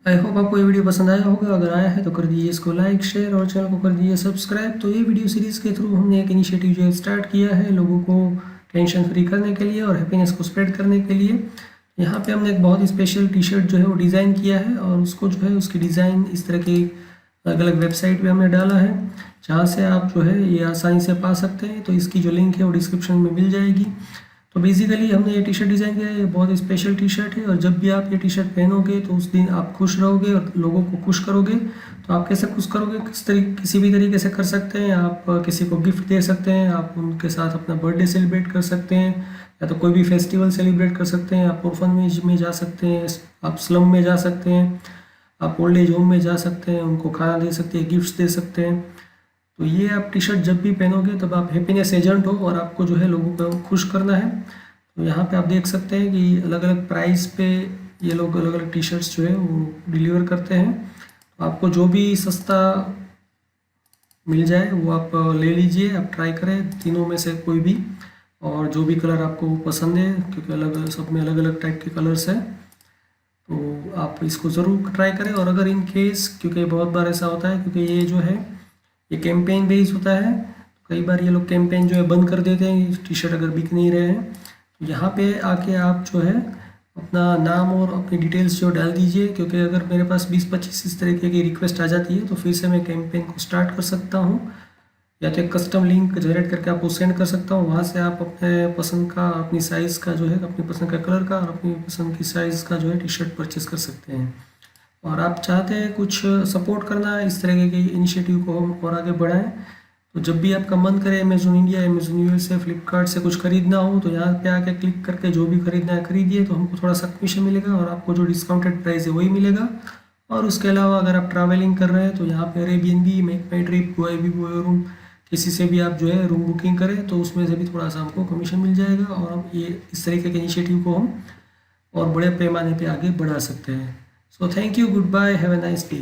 I hope आपको ये video पसंद आया होगा। अगर आया है तो कर दीजिए इसको लाइक, शेयर और चैनल को कर दीजिए सब्सक्राइब। तो ये वीडियो सीरीज़ के थ्रू हमने एक इनिशिएटिव जो है स्टार्ट किया है लोगों को टेंशन फ्री करने के लिए और हैप्पीनेस को स्प्रेड करने के लिए। यहाँ पे हमने एक बहुत ही स्पेशल टी शर्ट जो है वो डिज़ाइन किया है और उसको जो है उसकी डिज़ाइन इस तरह की अलग अलग वेबसाइट पे हमने डाला है, जहाँ से आप जो है ये आसानी से पा सकते हैं। तो इसकी जो लिंक है वो डिस्क्रिप्शन में मिल जाएगी। तो बेसिकली हमने ये टी शर्ट डिज़ाइन किया है, ये बहुत ही स्पेशल टी शर्ट है और जब भी आप ये टी शर्ट पहनोगे तो उस दिन आप खुश रहोगे और लोगों को खुश करोगे। तो आप कैसे खुश करोगे, किसी भी तरीके से कर सकते हैं। आप किसी को गिफ्ट दे सकते हैं, आप उनके साथ अपना बर्थडे सेलिब्रेट कर सकते हैं, या तो कोई भी फेस्टिवल सेलिब्रेट कर सकते हैं। आप ऑर्फनेज में जा सकते हैं, आप स्लम में जा सकते हैं, आप ओल्ड एज होम में जा सकते हैं, उनको खाना दे सकते हैं, गिफ्ट्स दे सकते हैं। तो ये आप टी शर्ट जब भी पहनोगे तब आप हैप्पीनेस एजेंट हो और आपको जो है लोगों को खुश करना है। तो यहाँ पे आप देख सकते हैं कि अलग अलग प्राइस पे ये लोग अलग अलग टी शर्ट्स जो है वो डिलीवर करते हैं। तो आपको जो भी सस्ता मिल जाए वो आप ले लीजिए, आप ट्राई करें तीनों में से कोई भी, और जो भी कलर आपको पसंद है, क्योंकि अलग सब में अलग अलग टाइप के कलर्स हैं। तो आप इसको ज़रूर ट्राई करें। और अगर इन केस, क्योंकि बहुत बार ऐसा होता है, क्योंकि ये जो है ये कैंपेन बेस्ड होता है, कई बार ये लोग कैंपेन जो है बंद कर देते हैं टी शर्ट अगर बिक नहीं रहे हैं। तो यहाँ पे आके आप जो है अपना नाम और अपनी डिटेल्स जो डाल दीजिए, क्योंकि अगर मेरे पास 20-25 इस तरीके की रिक्वेस्ट आ जाती है तो फिर से मैं कैंपेन को स्टार्ट कर सकता हूँ, या तो एक कस्टम लिंक जनरेट करके आपको सेंड कर सकता हूँ। वहाँ से आप अपने पसंद का, अपनी साइज़ का जो है, अपनी पसंद का कलर का और अपनी पसंद की साइज़ का जो है टी शर्ट परचेज़ कर सकते हैं। और आप चाहते हैं कुछ सपोर्ट करना है इस तरह के इनिशिएटिव को हम और आगे बढ़ाएं, तो जब भी आपका मन करे Amazon India, Amazon USA, Flipkart से कुछ खरीदना हो तो यहाँ पे आके क्लिक करके जो भी खरीदना है खरीदिए। तो हमको थोड़ा सा कमीशन मिलेगा और आपको जो डिस्काउंटेड प्राइस है वही मिलेगा। और उसके अलावा अगर आप ट्रैवलिंग कर रहे हैं तो यहाँ पे एयरबीएनबी, मेक माई ट्रिप, गोवा रूम, किसी से भी आप जो है रूम बुकिंग करें तो उसमें से भी थोड़ा सा हमको कमीशन मिल जाएगा और हम ये इस तरीके के इनिशिएटिव को हम और बड़े पैमाने पे आगे बढ़ा सकते हैं। So thank you, goodbye, have a nice day.